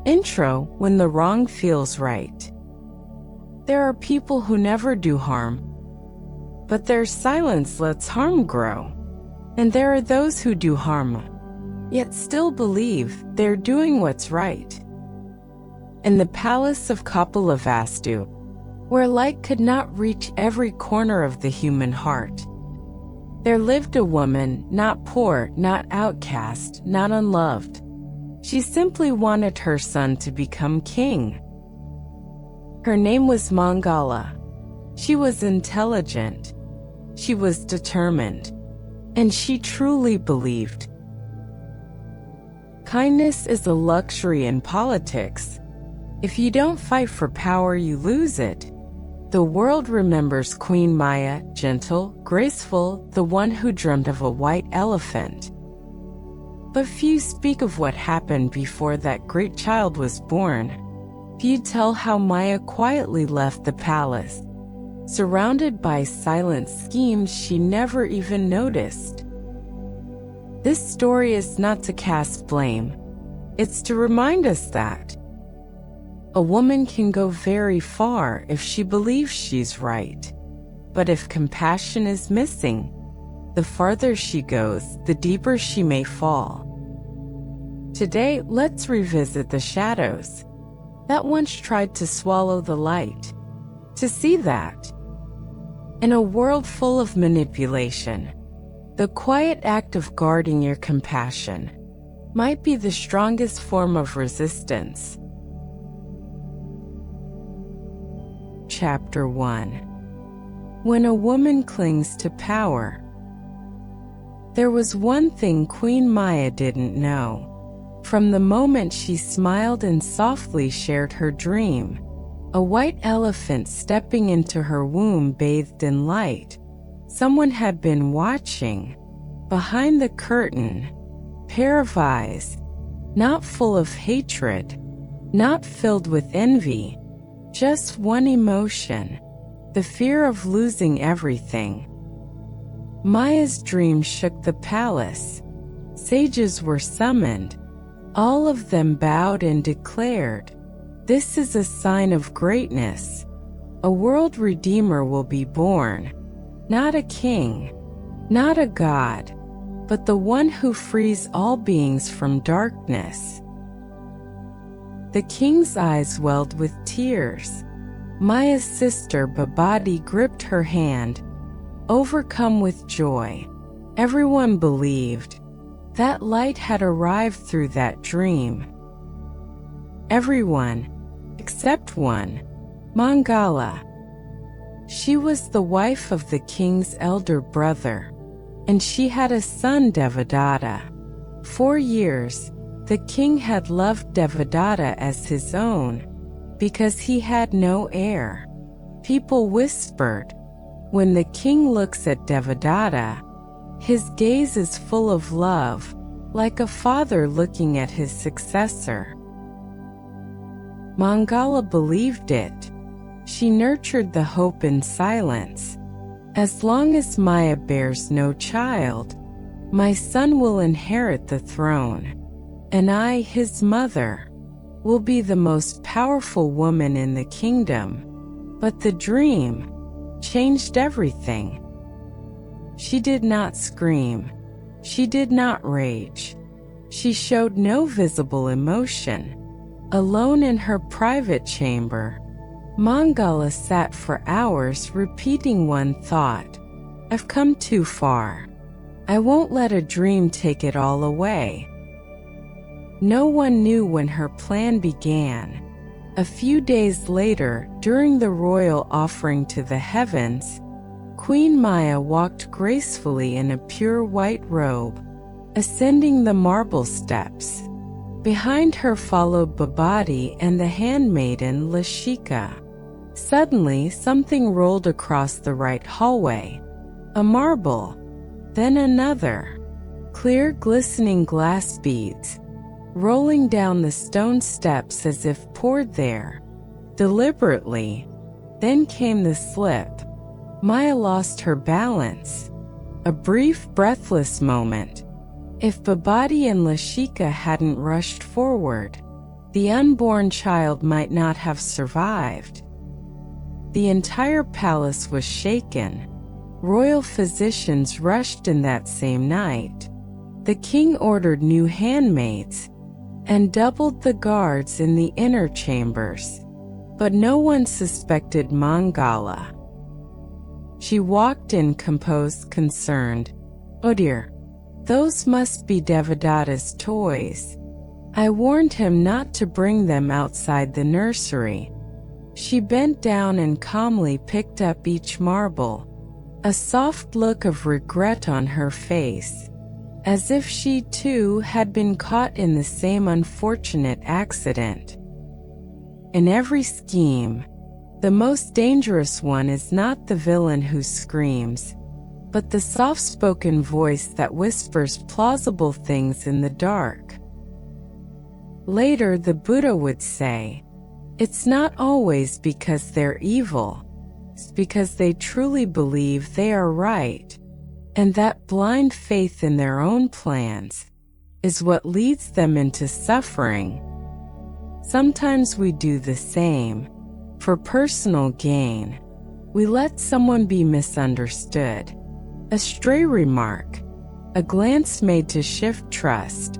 Intro: when the wrong feels right. There are people who never do harm, but their silence lets harm grow. And there are those who do harm, yet still believe they're doing what's right. In the palace of Kapilavastu, where light could not reach every corner of the human heart, there lived a woman, not poor, not outcast, not unloved. She simply wanted her son to become king. Her name was Mangala. She was intelligent. She was determined. And she truly believed. Kindness is a luxury in politics. If you don't fight for power, you lose it. The world remembers Queen Maya, gentle, graceful, the one who dreamt of a white elephant. But few speak of what happened before that great child was born. Few tell how Maya quietly left the palace, surrounded by silent schemes she never even noticed. This story is not to cast blame. It's to remind us that a woman can go very far if she believes she's right. But if compassion is missing, the farther she goes, the deeper she may fall. Today, let's revisit the shadows that once tried to swallow the light. To see that, in a world full of manipulation, the quiet act of guarding your compassion might be the strongest form of resistance. Chapter 1. When a woman clings to power. There was one thing Queen Maya didn't know. From the moment she smiled and softly shared her dream, a white elephant stepping into her womb bathed in light. Someone had been watching. Behind the curtain, pair of eyes, not full of hatred, not filled with envy, just one emotion, the fear of losing everything. Maya's dream shook the palace. Sages were summoned. All of them bowed and declared, "This is a sign of greatness. A world redeemer will be born. Not a king, not a god, but the one who frees all beings from darkness." The king's eyes welled with tears. Maya's sister Babadi gripped her hand, overcome with joy. Everyone believed that light had arrived through that dream. Everyone, except one, Mangala. She was the wife of the king's elder brother, and she had a son, Devadatta. 4 years, the king had loved Devadatta as his own, because he had no heir. People whispered, when the king looks at Devadatta, his gaze is full of love, like a father looking at his successor. Mangala believed it. She nurtured the hope in silence. As long as Maya bears no child, my son will inherit the throne, and I, his mother, will be the most powerful woman in the kingdom. But the dream changed everything. She did not scream. She did not rage. She showed no visible emotion. Alone in her private chamber, Mangala sat for hours repeating one thought. "I've come too far. I won't let a dream take it all away." No one knew when her plan began. A few days later, during the royal offering to the heavens, Queen Maya walked gracefully in a pure white robe, ascending the marble steps. Behind her followed Babadi and the handmaiden Lashika. Suddenly, something rolled across the right hallway. A marble, then another. Clear, glistening glass beads, rolling down the stone steps as if poured there, deliberately. Then came the slip. Maya lost her balance. A brief, breathless moment. If Babadi and Lashika hadn't rushed forward, the unborn child might not have survived. The entire palace was shaken. Royal physicians rushed in that same night. The king ordered new handmaids and doubled the guards in the inner chambers. But no one suspected Mangala. She walked in composed, concerned. "Oh dear, those must be Devadatta's toys. I warned him not to bring them outside the nursery." She bent down and calmly picked up each marble, a soft look of regret on her face, as if she too had been caught in the same unfortunate accident. In every scheme, the most dangerous one is not the villain who screams, but the soft-spoken voice that whispers plausible things in the dark. Later, the Buddha would say, "It's not always because they're evil, it's because they truly believe they are right, and that blind faith in their own plans is what leads them into suffering." Sometimes we do the same. For personal gain, we let someone be misunderstood. A stray remark, a glance made to shift trust.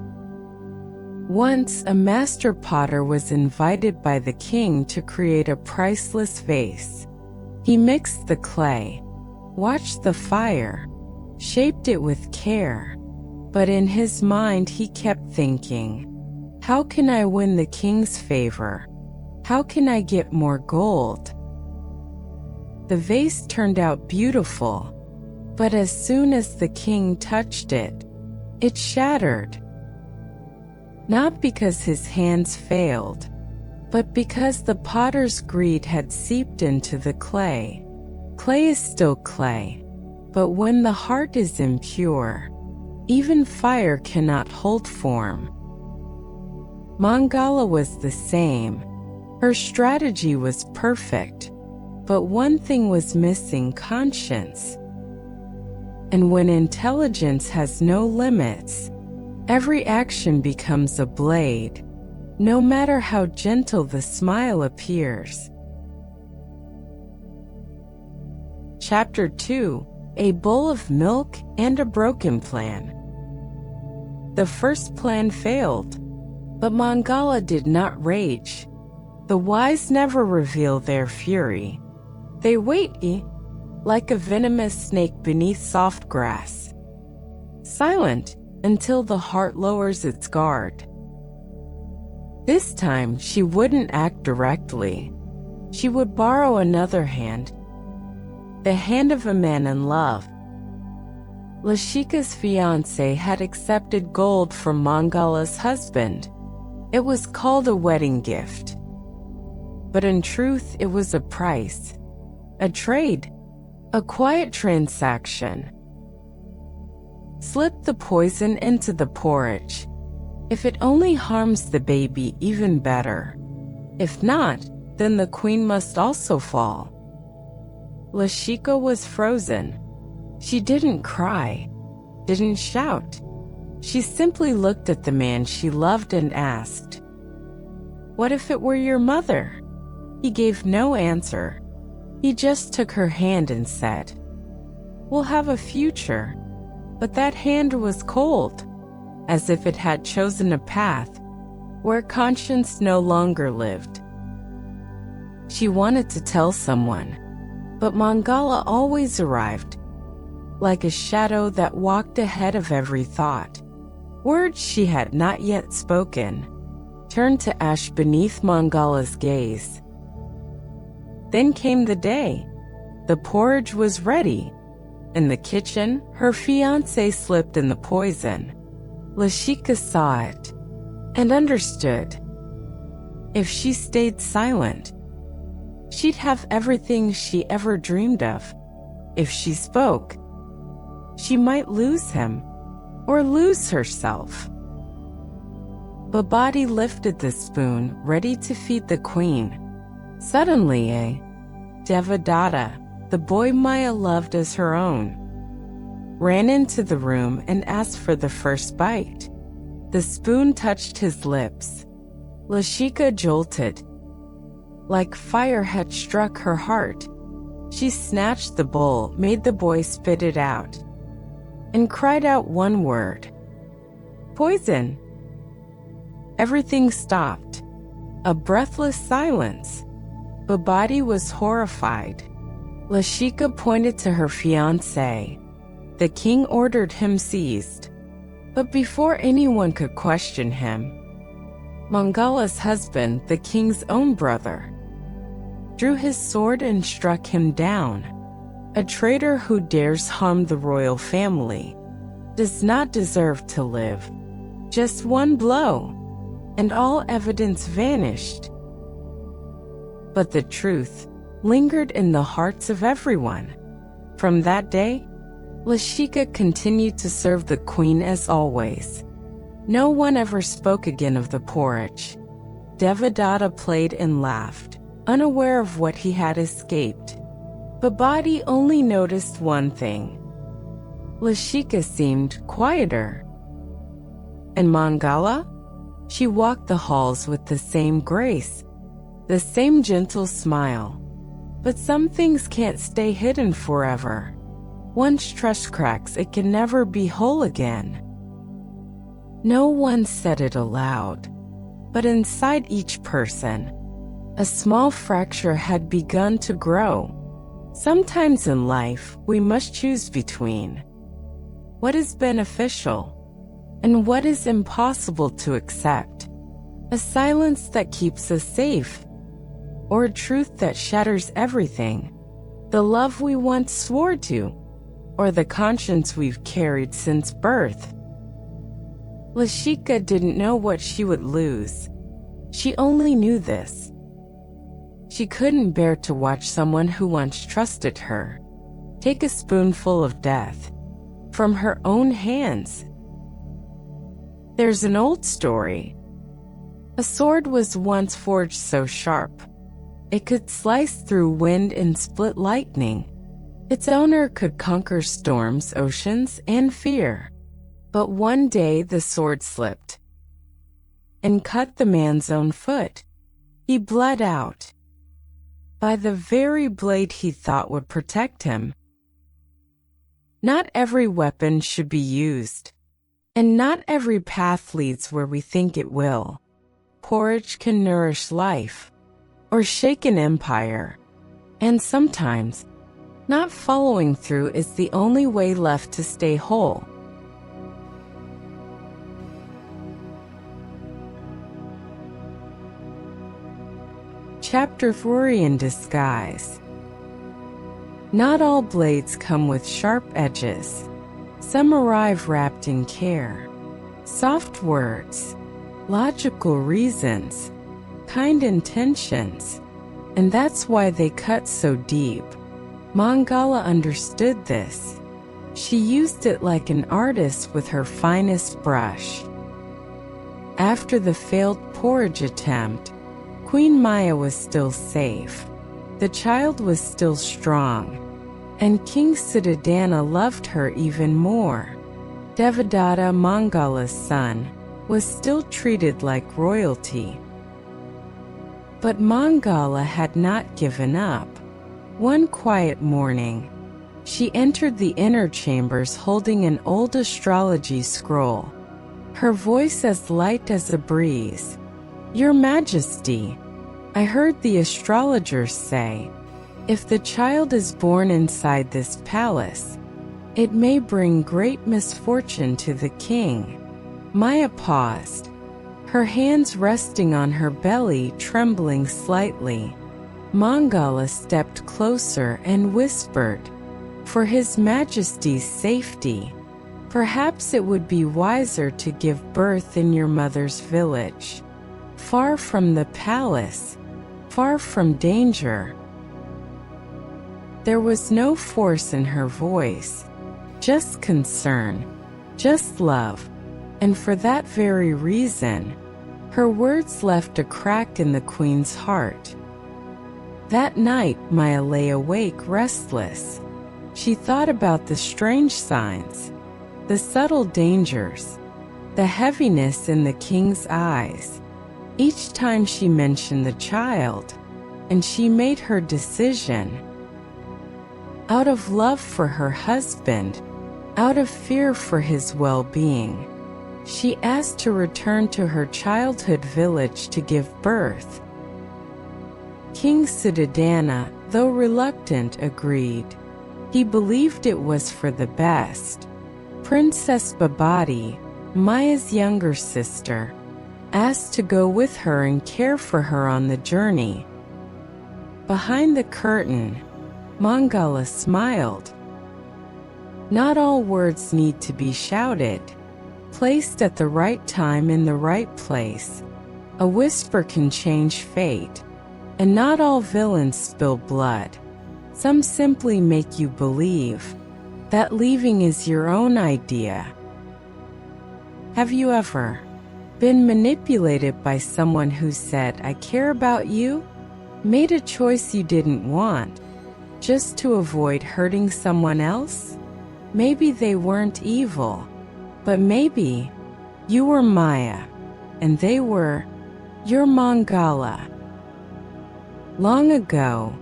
Once, a master potter was invited by the king to create a priceless vase. He mixed the clay, watched the fire, shaped it with care. But in his mind he kept thinking, "How can I win the king's favor? How can I get more gold?" The vase turned out beautiful, but as soon as the king touched it, it shattered. Not because his hands failed, but because the potter's greed had seeped into the clay. Clay is still clay, but when the heart is impure, even fire cannot hold form. Mangala was the same. Her strategy was perfect, but one thing was missing: conscience. And when intelligence has no limits, every action becomes a blade, no matter how gentle the smile appears. Chapter 2: A Bowl of Milk and a Broken Plan. The first plan failed, but Mangala did not rage. The wise never reveal their fury. They wait, like a venomous snake beneath soft grass, silent until the heart lowers its guard. This time, she wouldn't act directly. She would borrow another hand, the hand of a man in love. Lashika's fiancé had accepted gold from Mangala's husband. It was called a wedding gift. But in truth, it was a price, a trade, a quiet transaction. Slip the poison into the porridge. If it only harms the baby, even better. If not, then the queen must also fall. Lashika was frozen. She didn't cry, didn't shout. She simply looked at the man she loved and asked, "What if it were your mother?" He gave no answer. He just took her hand and said, "We'll have a future." But that hand was cold, as if it had chosen a path where conscience no longer lived. She wanted to tell someone, but Mangala always arrived, like a shadow that walked ahead of every thought. Words she had not yet spoken turned to ash beneath Mangala's gaze. Then came the day. The porridge was ready. In the kitchen, her fiancé slipped in the poison. Lashika saw it and understood. If she stayed silent, she'd have everything she ever dreamed of. If she spoke, she might lose him or lose herself. Babadi lifted the spoon, ready to feed the queen. Suddenly, Devadatta, the boy Maya loved as her own, ran into the room and asked for the first bite. The spoon touched his lips. Lashika jolted, like fire had struck her heart. She snatched the bowl, made the boy spit it out, and cried out one word: "Poison!" Everything stopped. A breathless silence. Babadi was horrified. Lashika pointed to her fiancé. The king ordered him seized. But before anyone could question him, Mangala's husband, the king's own brother, drew his sword and struck him down. A traitor who dares harm the royal family does not deserve to live. Just one blow, and all evidence vanished. But the truth lingered in the hearts of everyone. From that day, Lashika continued to serve the queen as always. No one ever spoke again of the porridge. Devadatta played and laughed, unaware of what he had escaped. Babadi only noticed one thing. Lashika seemed quieter. And Mangala? She walked the halls with the same grace, the same gentle smile. But some things can't stay hidden forever. Once trust cracks, it can never be whole again. No one said it aloud, but inside each person, a small fracture had begun to grow. Sometimes in life, we must choose between what is beneficial and what is impossible to accept. A silence that keeps us safe, or a truth that shatters everything. The love we once swore to, or the conscience we've carried since birth. Lashika didn't know what she would lose. She only knew this. She couldn't bear to watch someone who once trusted her take a spoonful of death from her own hands. There's an old story. A sword was once forged so sharp it could slice through wind and split lightning. Its owner could conquer storms, oceans, and fear. But one day the sword slipped and cut the man's own foot. He bled out by the very blade he thought would protect him. Not every weapon should be used, and not every path leads where we think it will. Porridge can nourish life, or shake an empire, and sometimes, not following through is the only way left to stay whole. Chapter 4: in Disguise. Not all blades come with sharp edges. Some arrive wrapped in care. Soft words, logical reasons, kind intentions, and that's why they cut so deep. Mangala understood this. She used it like an artist with her finest brush. After the failed porridge attempt, Queen Maya was still safe. The child was still strong, and King Siddhartha loved her even more. Devadatta, Mangala's son, was still treated like royalty. But Mangala had not given up. One quiet morning, she entered the inner chambers holding an old astrology scroll, her voice as light as a breeze. "Your Majesty, I heard the astrologers say, if the child is born inside this palace, it may bring great misfortune to the king." Maya paused, her hands resting on her belly, trembling slightly. Mangala stepped closer and whispered, "For His Majesty's safety, perhaps it would be wiser to give birth in your mother's village, far from the palace, far from danger." There was no force in her voice, just concern, just love, and for that very reason, her words left a crack in the queen's heart. That night, Maya lay awake, restless. She thought about the strange signs, the subtle dangers, the heaviness in the king's eyes. Each time she mentioned the child, and she made her decision. Out of love for her husband, out of fear for his well-being, she asked to return to her childhood village to give birth. King Siddhartha, though reluctant, agreed. He believed it was for the best. Princess Babati, Maya's younger sister, asked to go with her and care for her on the journey. Behind the curtain, Mangala smiled. Not all words need to be shouted. Placed at the right time in the right place, a whisper can change fate. And not all villains spill blood. Some simply make you believe that leaving is your own idea. Have you ever been manipulated by someone who said, "I care about you"? Made a choice you didn't want, just to avoid hurting someone else? Maybe they weren't evil, but maybe you were Maya, and they were your Mangala. Long ago,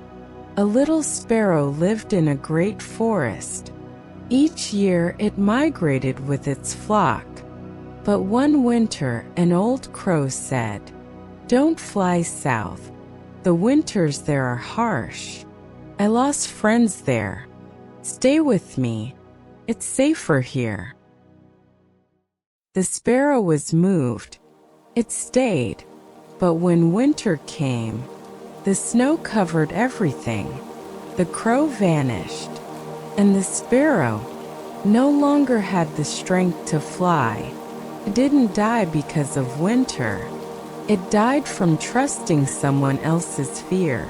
a little sparrow lived in a great forest. Each year it migrated with its flock. But one winter an old crow said, "Don't fly south. The winters there are harsh. I lost friends there. Stay with me. It's safer here." The sparrow was moved. It stayed. But when winter came, the snow covered everything. The crow vanished, and the sparrow no longer had the strength to fly. It didn't die because of winter. It died from trusting someone else's fear.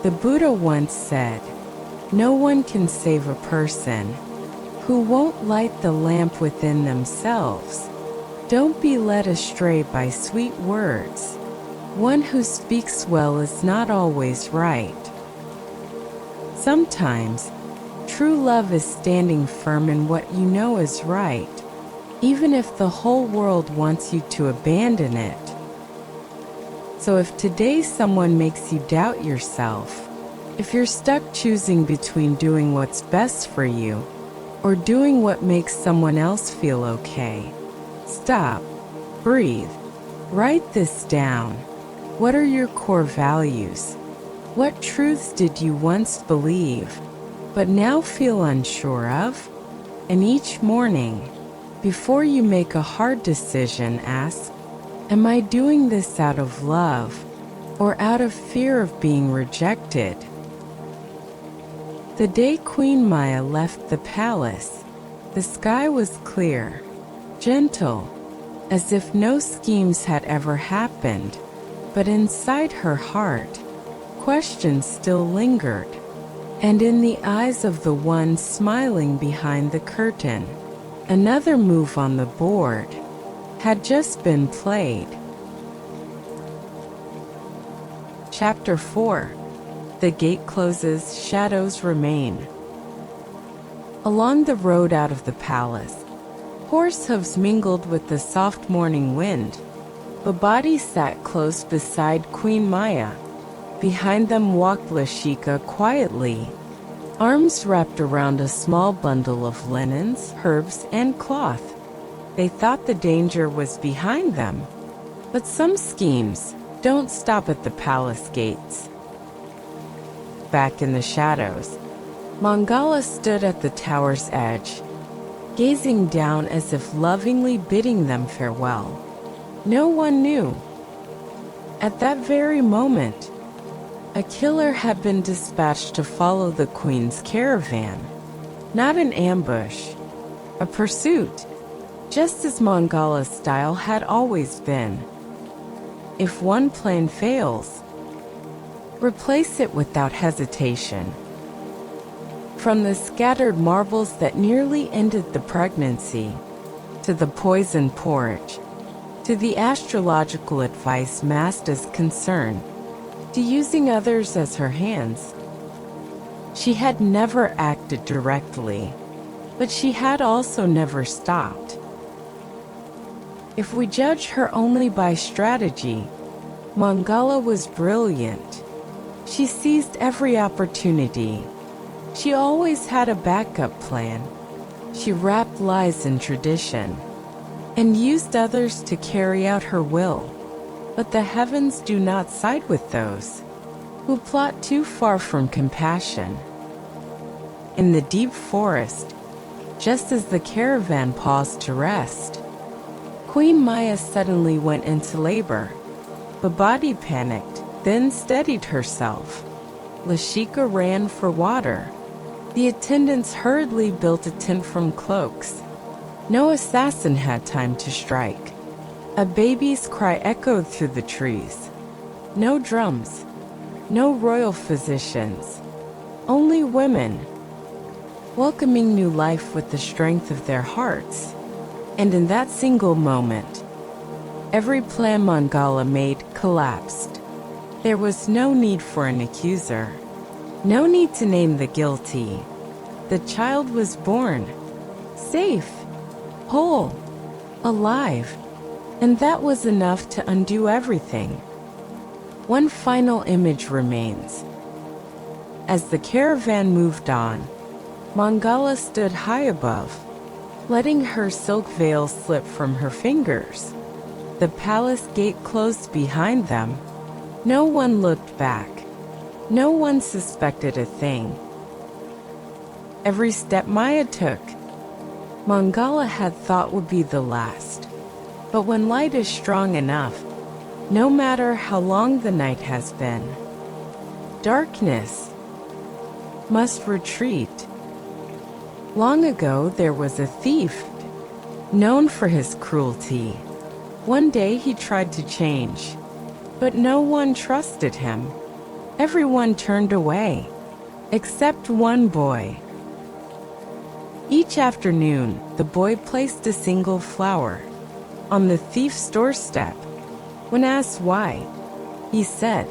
The Buddha once said, "No one can save a person who won't light the lamp within themselves." Don't be led astray by sweet words. One who speaks well is not always right. Sometimes, true love is standing firm in what you know is right, even if the whole world wants you to abandon it. So if today someone makes you doubt yourself, if you're stuck choosing between doing what's best for you or doing what makes someone else feel okay, stop, breathe, write this down. What are your core values? What truths did you once believe, but now feel unsure of? And each morning, before you make a hard decision, ask, am I doing this out of love or out of fear of being rejected? The day Queen Maya left the palace, the sky was clear, gentle, as if no schemes had ever happened. But inside her heart, questions still lingered. And in the eyes of the one smiling behind the curtain, another move on the board had just been played. Chapter 4. The gate closes, shadows remain. Along the road out of the palace, horse hooves mingled with the soft morning wind. Babati sat close beside Queen Maya. Behind them walked Lashika quietly, arms wrapped around a small bundle of linens, herbs, and cloth. They thought the danger was behind them. But some schemes don't stop at the palace gates. Back in the shadows, Mangala stood at the tower's edge, gazing down as if lovingly bidding them farewell. No one knew. At that very moment, a killer had been dispatched to follow the queen's caravan. Not an ambush, a pursuit, just as Mangala's style had always been. If one plan fails, replace it without hesitation. From the scattered marbles that nearly ended the pregnancy, to the poisoned porridge, to the astrological advice masked as concern, to using others as her hands. She had never acted directly, but she had also never stopped. If we judge her only by strategy, Mangala was brilliant. She seized every opportunity. She always had a backup plan. She wrapped lies in tradition and used others to carry out her will. But the heavens do not side with those who plot too far from compassion. In the deep forest, just as the caravan paused to rest, Queen Maya suddenly went into labor. Babadi panicked, then steadied herself. Lashika ran for water. The attendants hurriedly built a tent from cloaks. No assassin had time to strike. A baby's cry echoed through the trees. No drums, no royal physicians, only women, welcoming new life with the strength of their hearts. And in that single moment, every plan Mangala made collapsed. There was no need for an accuser, no need to name the guilty. The child was born, safe, whole, alive, and that was enough to undo everything. One final image remains. As the caravan moved on, Mangala stood high above, letting her silk veil slip from her fingers. The palace gate closed behind them. No one looked back. No one suspected a thing. Every step Maya took, Mangala had thought would be the last. But when light is strong enough, no matter how long the night has been, darkness must retreat. Long ago there was a thief, known for his cruelty. One day he tried to change, but no one trusted him. Everyone turned away, except one boy. Each afternoon, the boy placed a single flower on the thief's doorstep. When asked why, he said,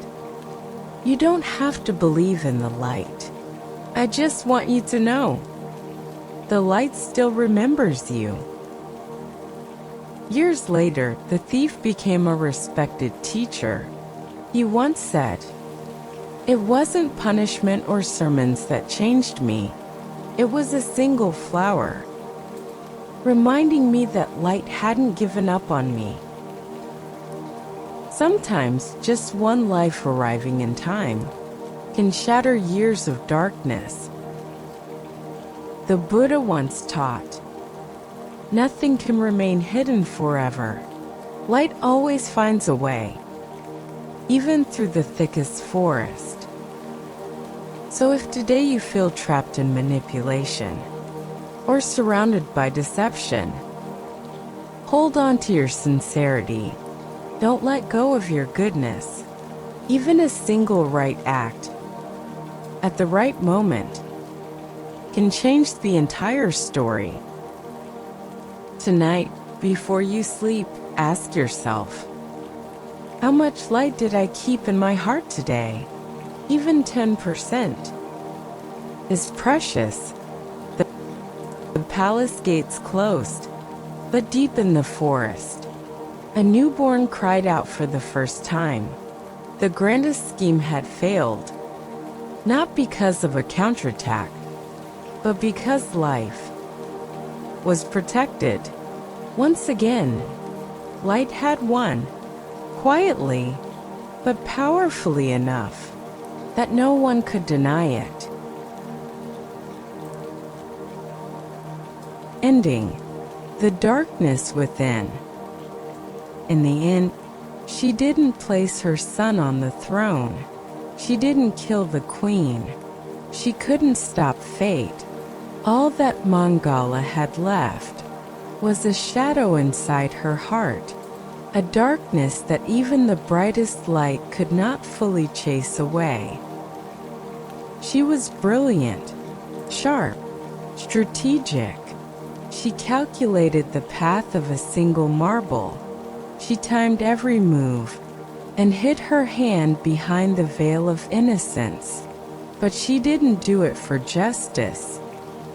"You don't have to believe in the light. I just want you to know. The light still remembers you." Years later, the thief became a respected teacher. He once said, "It wasn't punishment or sermons that changed me. It was a single flower, reminding me that light hadn't given up on me." Sometimes just one life arriving in time can shatter years of darkness. The Buddha once taught, "Nothing can remain hidden forever. Light always finds a way, even through the thickest forest." So if today you feel trapped in manipulation or surrounded by deception, hold on to your sincerity. Don't let go of your goodness. Even a single right act at the right moment can change the entire story. Tonight, before you sleep, ask yourself, how much light did I keep in my heart today? Even 10% is precious. The palace gates closed, but deep in the forest, a newborn cried out for the first time. The grandest scheme had failed, not because of a counterattack, but because life was protected. Once again, light had won, quietly, but powerfully enough that no one could deny it. Ending, the darkness within. In the end, she didn't place her son on the throne. She didn't kill the queen. She couldn't stop fate. All that Mangala had left was a shadow inside her heart, a darkness that even the brightest light could not fully chase away. She was brilliant, sharp, strategic. She calculated the path of a single marble. She timed every move and hid her hand behind the veil of innocence. But she didn't do it for justice,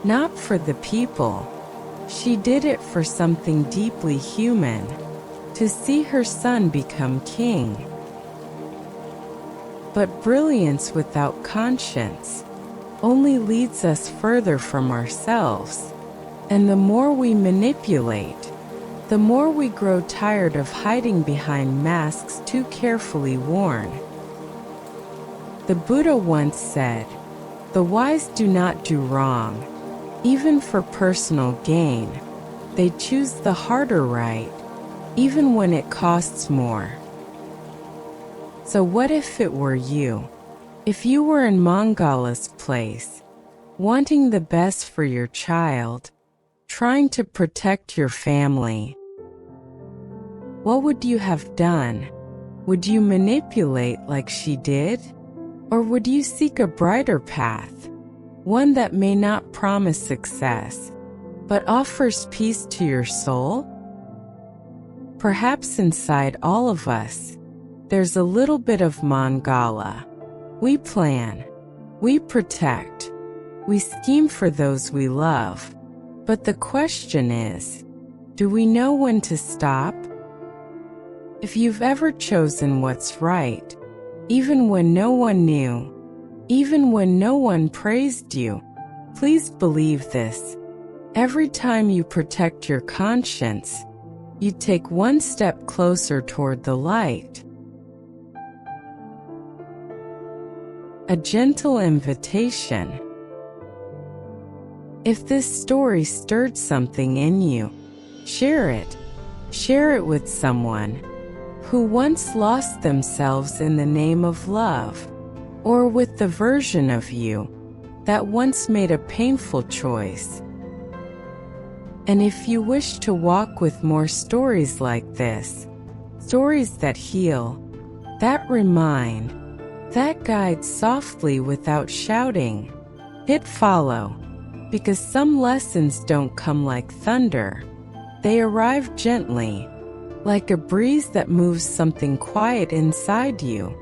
not for the people. She did it for something deeply human. to see her son become king. But brilliance without conscience only leads us further from ourselves, and the more we manipulate, the more we grow tired of hiding behind masks too carefully worn. The Buddha once said, "The wise do not do wrong, even for personal gain. They choose the harder right, even when it costs more." So what if it were you? If you were in Mangala's place, wanting the best for your child, trying to protect your family, what would you have done? Would you manipulate like she did? Or would you seek a brighter path, one that may not promise success, but offers peace to your soul? Perhaps inside all of us, there's a little bit of Mangala. We plan, we protect, we scheme for those we love. But the question is, do we know when to stop? If you've ever chosen what's right, even when no one knew, even when no one praised you, please believe this. Every time you protect your conscience, you take one step closer toward the light. A gentle invitation. If this story stirred something in you, share it. Share it with someone who once lost themselves in the name of love, or with the version of you that once made a painful choice. And if you wish to walk with more stories like this, stories that heal, that remind, that guide softly without shouting, hit follow, because some lessons don't come like thunder. They arrive gently, like a breeze that moves something quiet inside you.